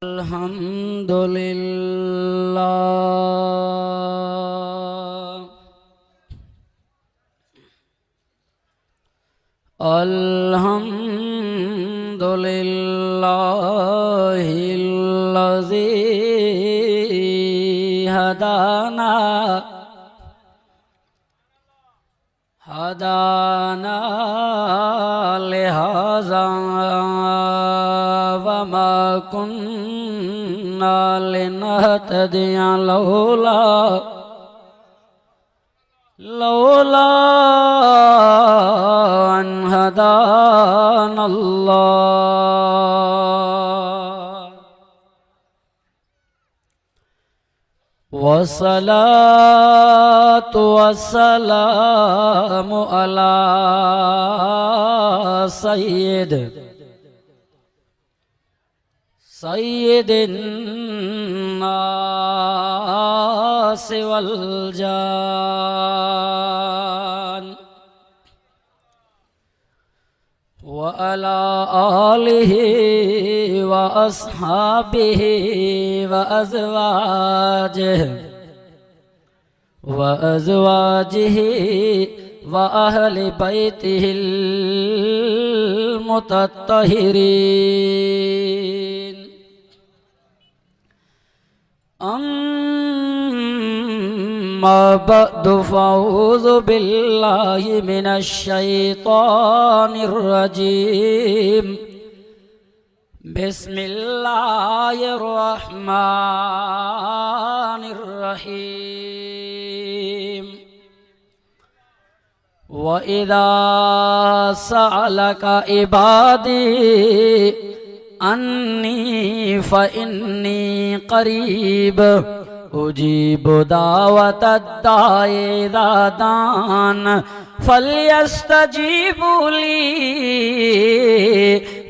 अल्हम्दुलिल्लाहिल्लज़ी हदाना लिहाज़ा वमा कुन्ना लिनहतदिया लौला अन हदानल्लाह। वस्सलातु वस्सलामु अला सय्यिदिन नास वल जान व अला आलिहि व अस्हाबिहि व अज़वाजिहि व अहलि बैतिहिल मुतत्तहिरीन। अम्मा बअदु फ़अऊज़ु बिल्लाहि मिनश शैतानिर रजीम। बिस्मिल्लाहिर रहमानिर रहीम। व इज़ा सअलका इबादी अन्नी फ़इन्नी क़रीब उजीबु दावतद दाई इज़ा दान फ़ल्यस्तजीबू ली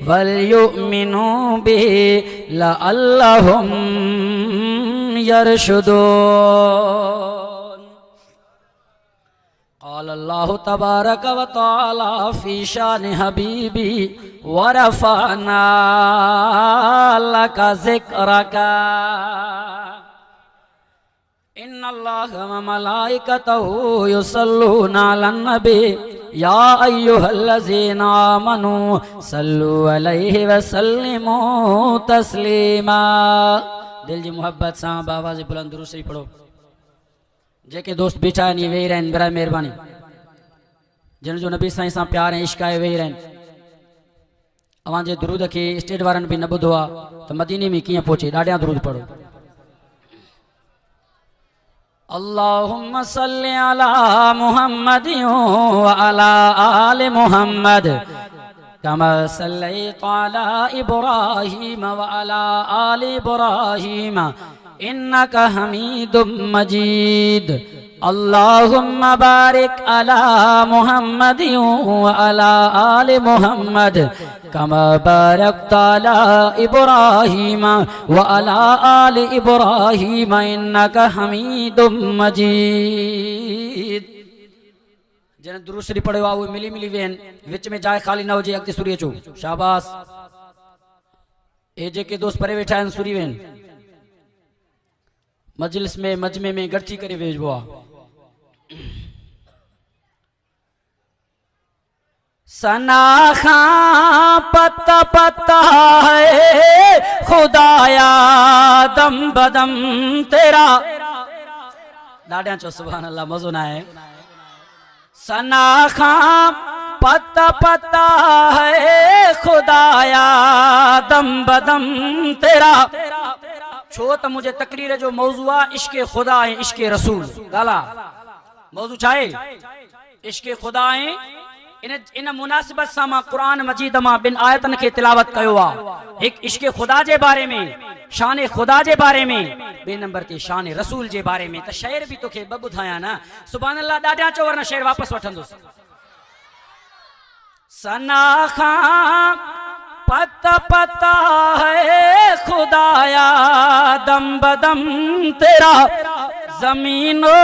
वलयुमिनू बि लअल्लहुम यरशुदून। क़ाल अल्लाहु तबारक व तआला फ़ी शान हबीबी व रफ़अना लका ज़िक्रका। इन्नल्लाह व मलाइकतहु युसल्लूना अलन नबी या अय्युहल्लज़ीना आमनू सल्लु अलैहि व सल्लिमू तस्लीमा। दिल जी मोहब्बत सां आवाज़ बुलंद दुरूद शरीफ़ पढ़ो। जेके दोस्त बीठा आहिनि वेही रहनि बराए महिरबानी। जिन जो नबी साईं सां प्यार ऐं इश्क़ आहे वेही रहनि। अवां जे दुरूद खे स्टेज वारनि बि न ॿुधो आहे त मदीने में कीअं पहुचे। ॾाढियां दुरूद पढ़ो। अल्लाहुम्मा सल्लि अला मुहम्मदिन व अला आलि मुहम्मद कमा सल्लैता अला इब्राहीम व अला आलि इब्राहीम इन्नका हमीदुम मजीद। अल्लाहुम्मा बारिक अला मुहम्मदिन व अला आलि मुहम्मद कमा बारकता अला इब्राहीम व अला आलि इब्राहीम इन्नका हमीदुम मजीद। जिन दुरूद शरीफ़ पढ़ियो आहे उहे मिली मिली वेहनि। विच में जाइ ख़ाली न हुजे। अॻिते सुरी अचो। शाबाश। ए जेके दोस्त परे वेठा आहिनि सुरी वेहनि। मजलिस में मजमे में गॾिजी करे वेहिबो आहे। सना खां पता पता है खुदाया दम बदम तेरा। ॾाढा चो सुभान अल्लाह मज़ो न आहे। सना खां पता पता है खुदाया दम बदम तेरा। छो त मुझे तकरीर जो मौजू आहे इश्क़ खुदा ऐं इश्क़ रसूल। ॻाल्हा मौजू छा आहे? इश्क़ खुदा ऐं इन मुनासिबत सां मां क़ुरान मजीद मां ॿिनि आयतनि खे तिलावत कयो आहे। हिकु इश्क़ खुदा जे बारे में, शान खुदा जे बारे में, ॿिए नंबर ते शान रसूल जे बारे में। त शेर बि तोखे ॿ ॿुधायां न। सुभान अल्लाह। ॾाढा चो वरना शेर वापसि वठंदुसि। सना खां पता पता है खुदाया दम बदम तेरा। जमीनो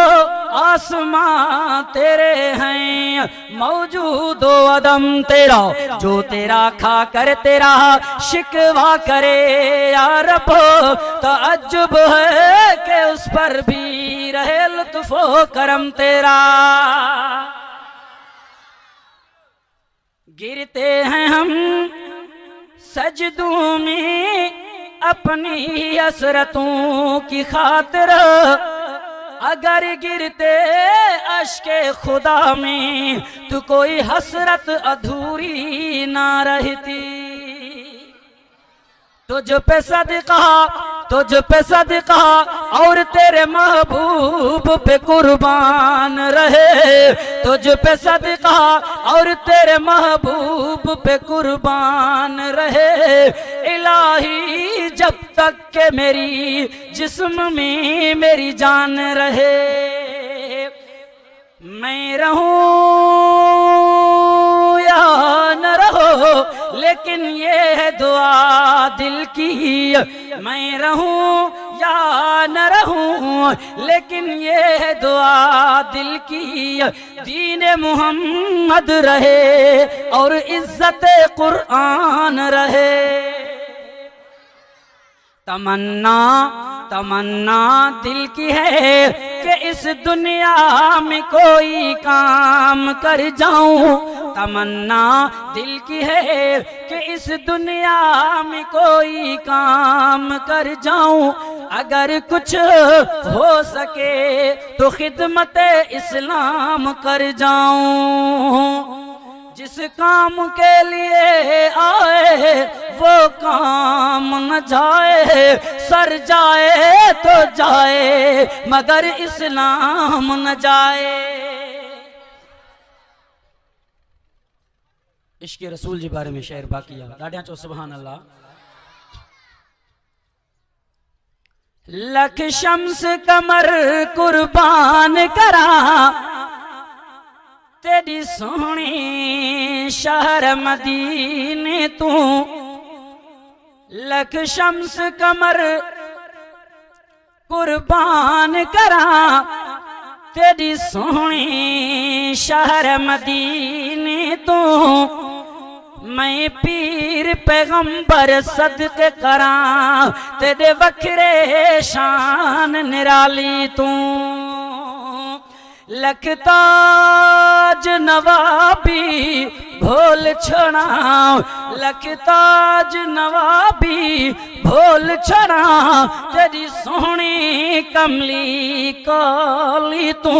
आसमां तेरे हैं, मौजूद अदम तेरा, जो तेरा खा कर तेरा शिकवा करे या रब, तअज्जुब है कि उस पर भी रहे लुत्फो करम तेरा। गिरते हैं हम सजदों में अपनी हसरतों की खातिर, अगर गिरते अश्के खुदा में तो कोई हसरत अधूरी ना रहती। तुझ पे सदका, तुझ पे सदका और तेरे महबूब पे कुर्बान रहे, तुझ पे सदका और तेरे महबूब पे कुर्बान रहे। इलाही जब तक के मेरी जिस्म में मेरी जान रहे, मैं रहूं या न रहो, लेकिन ये है दुआ दिल की, मैं रहूं या न रहूं, लेकिन ये है दुआ दिल की। दीन मुहम्मद रहे और इज्जत कुरान रहे। तमन्ना तमन्ना दिल की है कि इस दुनिया में कोई काम कर जाऊं, तमन्ना दिल की है कि इस दुनिया में कोई काम कर जाऊं। अगर कुछ हो सके तो खिदमत इस्लाम कर जाऊं। जिस काम के लिए आए वो काम न जाए, सर जाए तो जाए मगर इस्लाम न जाए। इश्क़ रसूल जी बारे में शेर बाकी है, ॾाढियां चो सुभान अल्लाह। लख शम्स कमर कुर्बान करा तेरी सोहनी शहर मदीने तू, लख शम्स कमर कुर्बान करा तेरी सोहनी शहर मदीने तू। मैं पीर पैगंबर सदके करा तेरे वखरे शान निराली तू। लख ताज नवाबी भोल छोड़ा, लख ताज नवाबी भोल छोड़ा तेरी सोहनी कमली काली तू।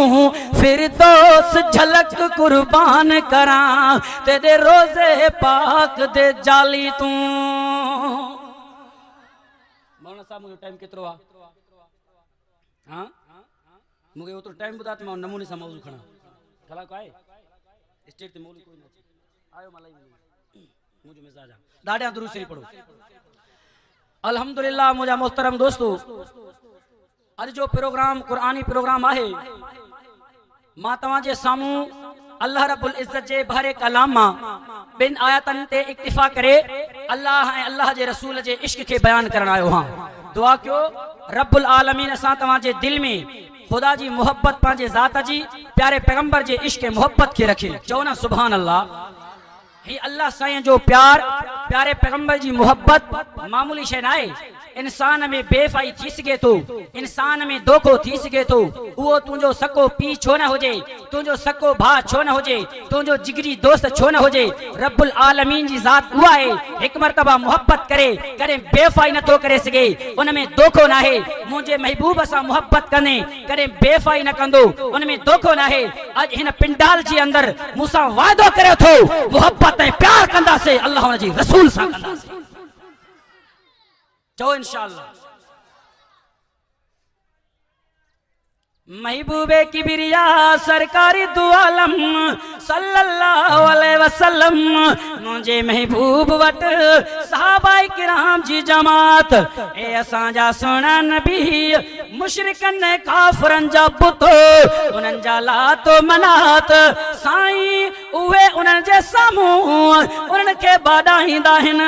फिर दोस झलक कुर्बान करा तेरे रोजे पाक दे जाली तू। मौलाना साहब मुझे टाइम कितरो आ? हाँ मुझे वो तो टाइम बता मैं नमूने से मौजू खड़ा खला को आए स्टेट ते मौलवी कोई ना आयो मलाई मुझे मिजाज आ दाढ़ियां दुरूद पढ़ो। अल्हम्दुलिल्लाह मुझा मोहतरम दोस्तों, अज जो प्रोग्राम कुरानी प्रोग्राम आहे, मां तवां जे सामूं अल्लाह रब्बुल इज्जत जे बहरे कलाम मां बिन आयतन ते इक्तिफा करे अल्लाह ऐं अल्लाह जे रसूल जे इश्क के बयान करण आयो हां। दुआ कयो रब्बुल आलमीन असां तवां जे दिल में खुदा जी मोहब्बत पांजे ज़ात जी प्यारे पैगंबर जे इश्क मोहब्बत के रखे। चओ ना सुभान अल्लाह। ही अल्लाह साईं जो प्यार प्यारे पैगंबर जी मोहब्बत मामूली शै न आहे। इंसान में बेफाई थी सके तो, इंसान में धोखो थी सके तो, वो तुझो सको पी छो न होजे, तुझो सको भा छो न होजे, तुझो जिगरी दोस्त छो न होजे। रब्बुल आलमीन जी ज़ात उहा है एक मरतबा मोहब्बत करे करे बेफाई न तो करे सके, उन में धोखो ना है। मुझे महबूब सा मोहब्बत कने करे बेफाई न कंदो, उन में धोखो ना है। आज हिन पिंडाल जी अंदर मूसा वादो करे थो मोहब्बत ऐं प्यार कंदा से अल्लाह उन जी रसूल सा कंदा से। चो इंशाअल्लाह। महबूबे किबरिया सरकारी दो आलम सल्लल्लाहु अलैहि वसल्लम मुझे महबूब वट सहाबाए किराम जी जमात ए असांजा सुना नबी मुशरिकन ने काफरन जा बुत उनन जा लातो मनात साईं उहे उनन जे सामूं उनन के बाडाईंदा हिन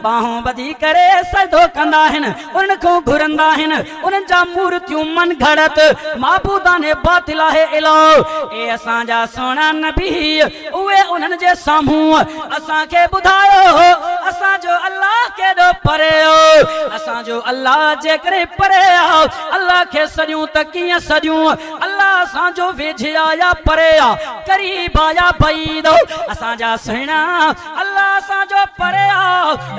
बाहों बधी करे सजदो कंदा हिन उनन को घुरंदा हिन उनन जा मूर्तियूं मन घड़त माबूदा ने बातिल है इलो ए असांजा सोना नबी उहे उनन जे सामूं असां के बुधायो असां जो अल्लाह के दो परे असां जो अल्लाह जे करे परे अल्लाह के सजूं तकिया सजूं अल्लाह असां जो वेझे आया परे करीब आया बईद असां जा सुना अल्लाह असां जो परे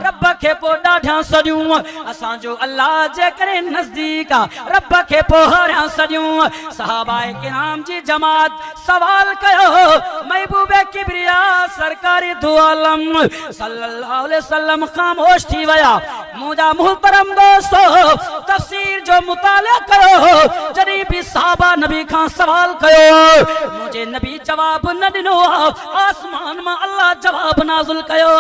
रब के पो डाढा सजूं असां जो अल्लाह जे करे नजदीक रब के पो हरिया सजूं सहाबाए किराम जी जमात सवाल कयो महबूबे किबरिया सरकारी दो आलम सल्लल्लाहु अलैहि वसल्लम खामोश थी वया मुझा मुहतरम दोस्तो तफसीर जो मुताला कयो जदी भी साहबा नबी खां सवाल कयो मुझे नबी जवाब न दिनो आसमान में अल्लाह जवाब नाज़िल कयो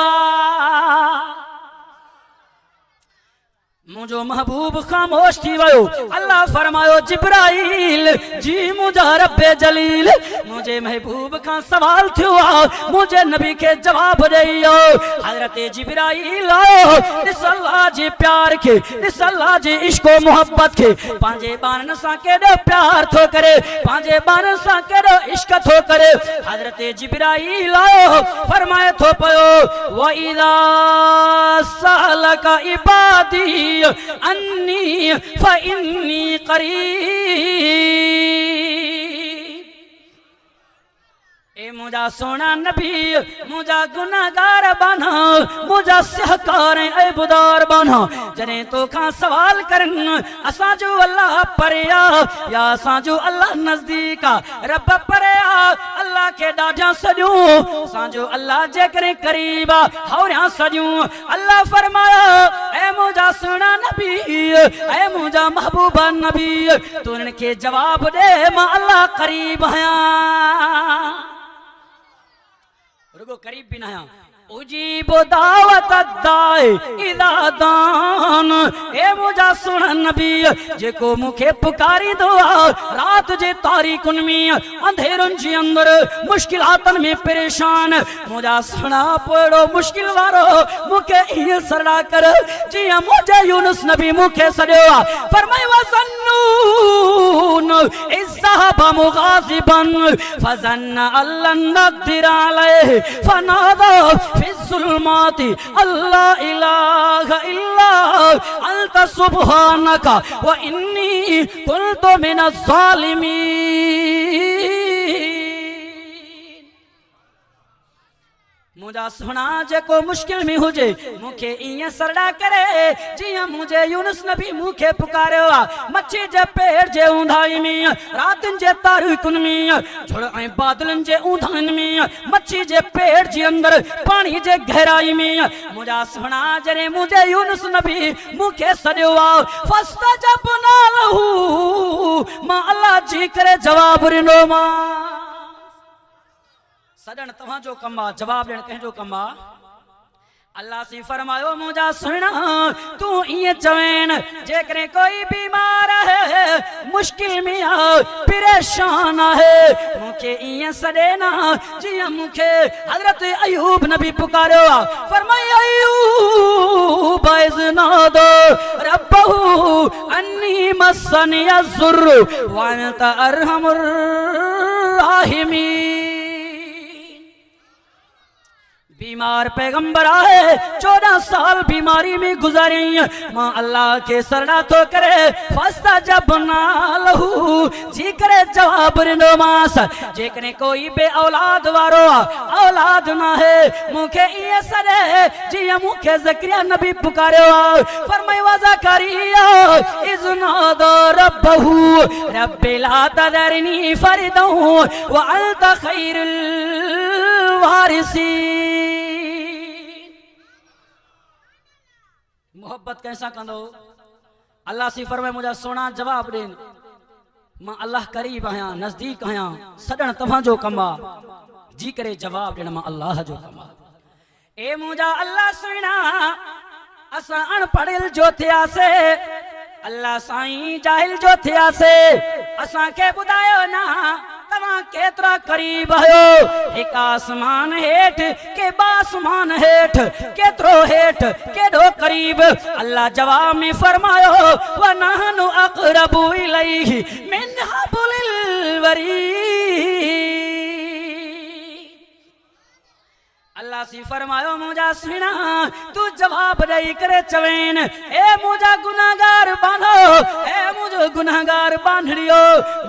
मुझो महबूब खामोश थी वयो अल्लाह फरमायो जिब्राइल जी मुझा रब्बे जलील मुझे महबूब खां सवाल थियो मुझे नबी के जवाब दियो हजरत जिब्राइल इस अल्लाह जी प्यार के इस अल्लाह जी इश्क और मोहब्बत के पांजे बारन सा केडो प्यार थो करे पांजे बारन सा केडो इश्क थो करे हजरत जिब्राइल फरमाए थो पयो व इदा सालका इबादी अन्नी फइन्नी करीब ए मुझा सोना नबी मुझा गुनाहगार बना मुझा सहकार ऐबुदार बना जने तो खां सवाल करन असा जो अल्लाह परया या असा जो अल्लाह नजदीक रब परया अल्लाह के डाढा सजूं असा जो अल्लाह जे करे करीब हौरिया सजूं अल्लाह फरमाया ए मुझा सोना नबी ए मुझा महबूबा नबी तू इनके जवाब दे मां अल्लाह करीब हया रुको करीब भी ना उजीब दावत दाए इदा दान ए मुझा सुन नबी जेको मुखे पुकारी दो रात जे तारीकुन में अंधेरन जी अंदर मुश्किलातन में परेशान मुझा सुना पड़ो मुश्किल वारो मुखे ये सरड़ा कर जी मुझे यूनुस नबी मुखे सड़ो फरमाए वसन्नून इज़्ज़ाबा मुगाज़िबन फज़न्न अल्लन नक़दिर अलैहि फनादा फिज़्ज़ुल्माति अल्लाह इलाहा इल्ला अंता सुब्हानका व इन्नी कुन्तु मिनज़ ज़ालिमीन मुझा सुना जेको मुश्किल में हुजे मुखे इया सरड़ा करे जिया मुझे यूनुस नबी मुखे पुकारो मच्छी जे पेड़ जे ऊंधाई में रातन जे तारीकुन में झड़ ऐ बादलन जे ऊंधाइन में मच्छी जे पेड़ जे अंदर पानी जे गहराई में मुझा सुना जरे मुझे यूनुस नबी मुखे सड़ो फस्तजबना लहू मां अल्लाह जी करे जवाब रिनो मां सदन तव्हां जो कमा जवाब ॾियण कंहिंजो कमा अल्लाह सी फरमायो मुझा सुना तू ये चवेन जेकरे कोई बीमार है मुश्किल में परेशान है मुखे ये सदेना जिया मुखे हजरत अयूब नबी पुकारो फरमाया अयूब इज़नादो रब्बहू अन्नी मस्सनी अज़्ज़ुर्र व अंत अरहमुर राहिमीन बीमार पैगंबर आए 14 साल बीमारी में गुजारी मां अल्लाह के सरना तो करे फस्ता जब ना लहू जी करे जवाब रिनो मास जेकने कोई बे औलाद वारो औलाद ना है मुखे ये सरे जी मुखे ज़करिया नबी पुकारो फरमाए वा ज़करिया इज़नादा रब्बहू रब्बी ला तज़रनी फरदन व अंत खैरुल वारिसीन मोहब्बत कैसा कंदो अल्लाह सी फरमाए मुझा सोना जवाब देन मां अल्लाह करीब आया नजदीक आया सदन तव्हां जो कमा जी करे जवाब ॾियण मां अल्लाह जो कमाल। ए मुंहिंजा अल्लाह सुहिणा असां अनपढ़ियल जो थियासे, अल्लाह साईं जाहिल जो थियासे, असांखे ॿुधायो ना तव्हां केतिरा क़रीब आहियो, हिकु आसमान हेठि के बासमान हेठि, केतिरो हेठि केॾो क़रीब। अल्लाह जवाब में फरमायो व नहनु अक़रबु इलैहि मिन हब्लिल वरीद। अल्लाह सी फरमायो मुंहिंजा सुहिणा तू जवाब ॾेई करे चवेन ए मुंहिंजा गुनाहगार बांधो, ए मुंहिंजो गुनाहगार बांधड़ियो,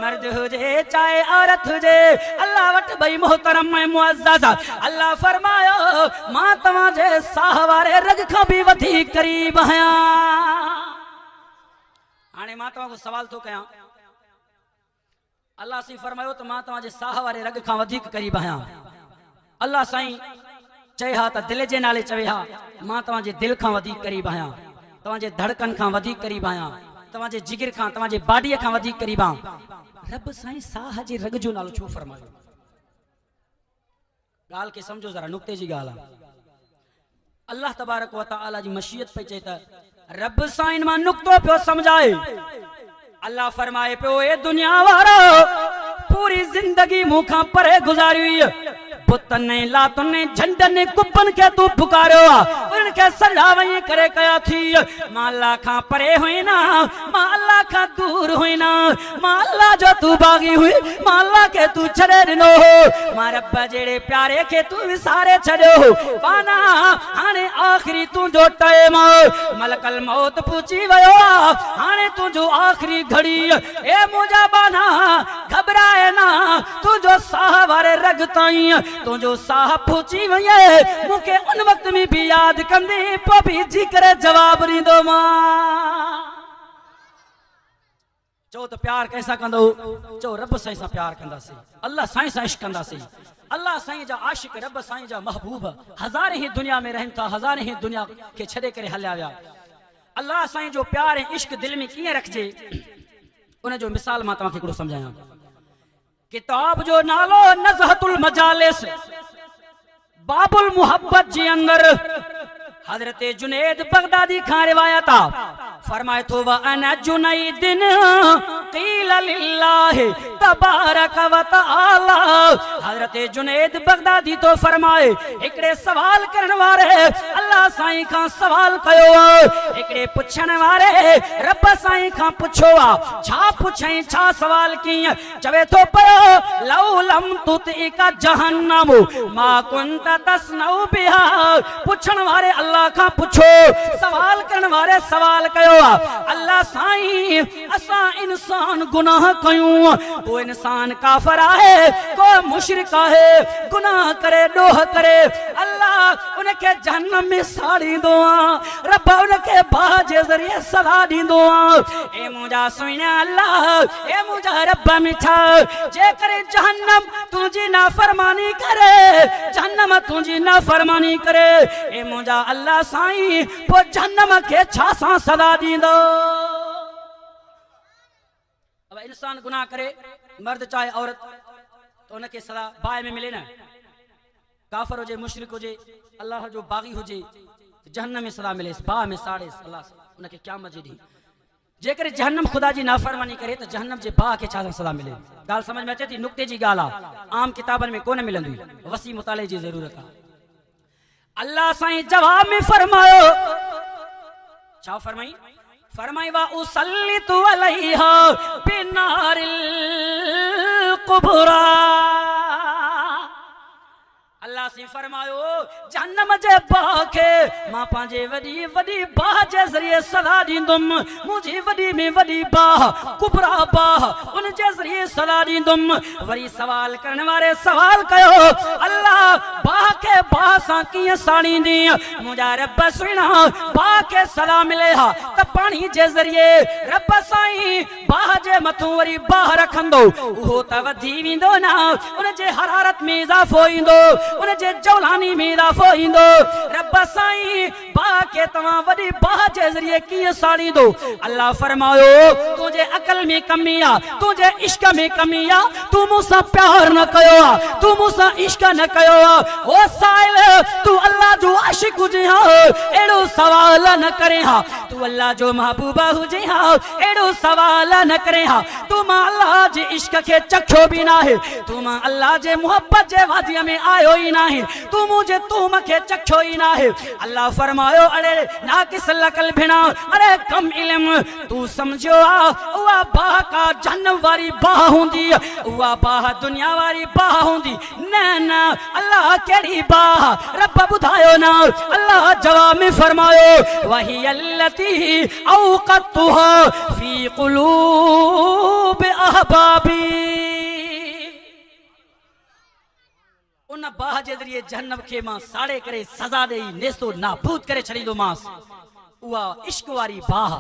मर्द हुजे चाहे औरत हुजे, अल्लाह वटि भई मोहतरम ऐं मुअज़्ज़ज़। अल्लाह फरमायो मां तव्हांजे साह वारे रग खां बि वधीक क़रीब आहियां। हाणे मां तव्हांखो सवाल थो कयां, अल्लाह सी फरमायो त मां तव्हांजे साह वारे रग खां वधीक क़रीब आहियां। अल्लाह साईं चए हा त दिल जे नाले चवे हा मां तव्हांजे दिल खां वधीक क़रीब आहियां, तव्हांजे धड़कन खां वधीक क़रीब आहियां, तव्हांजे जिगर खां तव्हांजे बाडीअ खां वधीक क़रीब आहियां। रब साईं साह जे रग जो नालो छो फरमायो? ॻाल्हि खे सम्झो ज़रा, नुक्ते जी ॻाल्हि आहे। अल्लाह तबारक व तआला जी मशीयत पई चए त रब साईं मां नुक्तो पियो समझाए। अल्लाह फरमाए पियो ए दुनिया वारो पूरी जिंदगी मूं खां परे गुज़ारी हुई, बुतन ने लातुन ने झंडन ने कुपन के तू पुकारो उनके सजा वही करे कया थी। मां अल्लाह खां परे हुई ना, मां अल्लाह खां दूर हुई ना, मां अल्लाह जो तू बागी हुई, मां अल्लाह के तू छड़े ॾिनो हो, मां रब जेड़े प्यारे के तू विसारे छड़ियो हो। पाना हाणे आखिरी तुंहिंजो टाइम मलकल मौत पूछी वयो, हाणे तुंहिंजो आखिरी घड़ी। ए मुंहिंजा बाना घबराए ना, तुंहिंजो साह वारे रग ताईं तुंहिंजो साह पूछी वई, मूंखे उन वक़्त में भी यादि कंदी पोइ बि जी करे जवाब ॾींदो मां। चओ त प्यार कंहिंसां कंदो? चओ रब साईं सां प्यार कंदासीं, अल्लाह साईं सां इश्क कंदासीं। अल्लाह साईं जा आशिक, रब साईं जा महबूब हज़ारे ही दुनिया में रहनि था, हज़ारे ही दुनिया खे छॾे करे हलिया विया। अल्लाह साईं जो प्यार ऐं इश्क दिल में कीअं रखिजे उन जो मिसाल मां तव्हांखे हिकिड़ो सम्झायां। किताब जो नालो नज़हतुल मजालिस, बाबुल मुहब्बत जे अंदर हजरत जुनैद बगदादी खां रिवायत आ। फरमाए थो व अना जुनैदिन क़ील लिल्लाह तबारक व तआला। हजरत जुनैद बगदादी तो फरमाए हिकड़े सवाल करण वारे अल्लाह साईं खां सवाल कयो, हिकड़े पुछण वारे रब साईं खां पुछो आ। छा पुछई, छा सवाल कीअं? चवे थो पयो लौ लम तुतिका जहन्नम मा कुंत तस्नउ बिहा। पुछण वारे अल्लाह खां पुछो, सवाल करण वारे सवाल कयो आ। अल्लाह साईं असां इंसान गुनाह कयूं, को इंसान काफिर आहे, को मुशरिक आहे, गुनाह करे डोह करे, अल्लाह उनके जहन्नम में साड़ींदो आ, रब उनके बाह जे ज़रिए सदा ॾींदो आ। ए मुंहिंजा सुहिणा अल्लाह, ए मुंहिंजा रब मिठा, जेकरे जहन्नम तुंहिंजी नाफरमानी करे, जहन्नम तुंहिंजी नाफरमानी करे, ए मुंहिंजा अल्लाह साईं पोइ जहन्नम खे छा सां सदा ॾींदो? अब इंसान गुनाह करे, मर्द चाहे औरत, तो उनके सदा बाय में मिले ना। काफिर हुजे, मुशरिक हुजे, अल्लाह जो बागी हुजे, जहन्नम में सदा मिले, बाह में साड़े अल्लाह उनके क़यामत जे ॾींहुं। जेकर जहन्नम खुदा जी नाफरमानी करे त जहन्नम जे बाह के छा सदा मिले? ॻाल्हि समझ में अचे थी? नुक्ते जी ॻाल्हि आहे, आम किताबनि में कोन मिलंदी, वसी मुताले जी ज़रूरत आहे। अल्लाह साईं जवाब में फरमायो, छा फरमाई? फरमाई वा उसल्लितु अलैहा बिनारिल कुबरा। अल्लाह से फरमायो जहन्नम जे बाह खे मां पंहिंजे वॾी वॾी बाह जे ज़रिए सदा ॾींदुमि। मुंहिंजी वॾी में वॾी बाह, कुबरा बाह, उन जे ज़रिए सदा ॾींदुमि। वरी सवाल करण वारे सवाल कयो, अल्लाह बाह खे बाह सां कीअं साड़ींदी? मुंहिंजा रब सुहिणा बाह खे सदा मिले हा त पाणी जे ज़रिए रब साईं बाह जे मथां वरी बाह रखंदो, उहो त वधी वेंदो न, उन जे हरारत में इज़ाफ़ो ईंदो, उन जे जे जौलानी में इजाफो इंदो रब साईं बाह के तवा वडी बाह जे जरिए की साड़ी दो अल्लाह फरमायो तुझे अकल में कमी आ तुझे इश्क में कमी आ तू मुसा प्यार न कयो आ तू मुसा इश्क न कयो आ ओ साइल तू अल्लाह जो आशिक हुजे हा एड़ो सवाल न करे हा तू अल्लाह जो महबूबा हुजे हा एड़ो सवाल न करे हा तू मां अल्लाह जे इश्क के चखो भी ना है तू मां अल्लाह जे मोहब्बत जे वादिया में आयो ही ना है तू मुझे तू मखे चखो ही ना है अल्लाह फरमायो अरे ना किस लकल भिना अरे कम इल्म तू समझो आ उआ बाह का जन्नत वारी बाह हुंदी उआ बाह दुनिया वारी बाह हुंदी ना ना अल्लाह केड़ी बाह रब बुधायो ना अल्लाह जवाब में फरमायो वही अल्लती औक़तुहा फी क़ुलूब अहबाबी उन बाह जे जरिए जहन्नम के मां साड़े करे सजा देई नेस्तो नाबूद करे छड़ींदो मांस उआ इश्क वारी बाह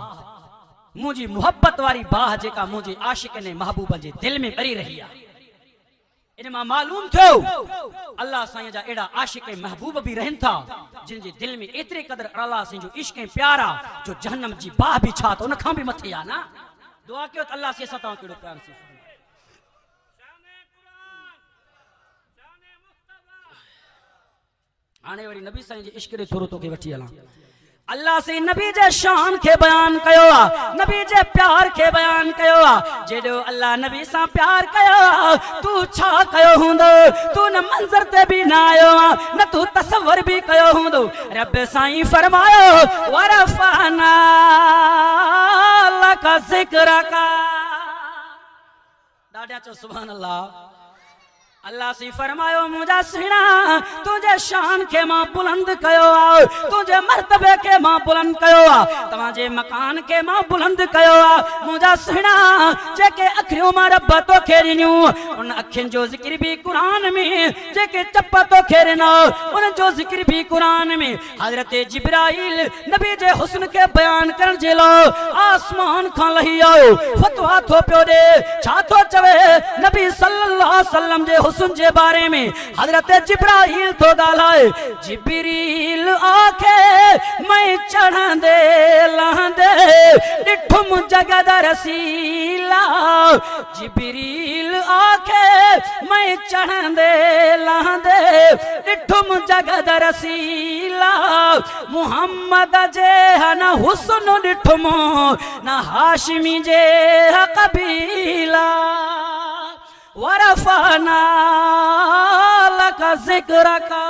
मुझी मोहब्बत वारी बाह जेका मुझे आशिक ने महबूब जे दिल में करी रही है इन मां मालूम थियो अल्लाह साईं जा एड़ा आशिक महबूब भी रहन था जिन जे दिल में एतरे कदर अल्लाह साईं जो इश्क प्यारा जो जहन्नम जी बाह भी छा तो उन खां भी मथे आ ना दुआ कयो त अल्लाह से सता केड़ो प्यार से आने वाली नबी साईं जे इश्क दे थोरो तो के वठी हला अल्लाह से नबी जे शान के बयान कयो आ नबी जे प्यार के बयान कयो आ जेडो अल्लाह नबी सा प्यार कयो तू छा कयो हुंदो तू न मंजर ते भी ना आयो न तू तसव्वुर भी कयो हुंदो रब साईं फरमायो वरफाना लका जिक्रका दादा चो सुभान अल्लाह अल्लाह से फरमायो मुझा सुना तुझे शान के मां बुलंद कयो आ तुझे मर्तबे के मां बुलंद कयो आ तवाजे मकान के मां बुलंद कयो आ मुझा सुना जेके अखियों मां रब तो खेरनियो उन अखिन जो जिक्र भी कुरान में जेके चप तो खेरना उन जो जिक्र भी कुरान में हजरत जिब्राइल नबी जे हुस्न के बयान करन जेलो आसमान खां लही आयो फतवा थो पियो दे छा थो चवे नबी सल्लल्लाहु अलैहि वसल्लम जे हुस्न जे बारे में हजरत जिब्राइल तो गालाए जिब्रील आखे मैं चढ़ंदे लहंदे डिठुम जगद रसीला जिब्रील आखे मैं चढ़ंदे लहंदे डिठुम जगद रसीला मुहम्मद जे न हुस्न डिठुम न हाशिमी जे कबीला वरफाना लका जिक्रका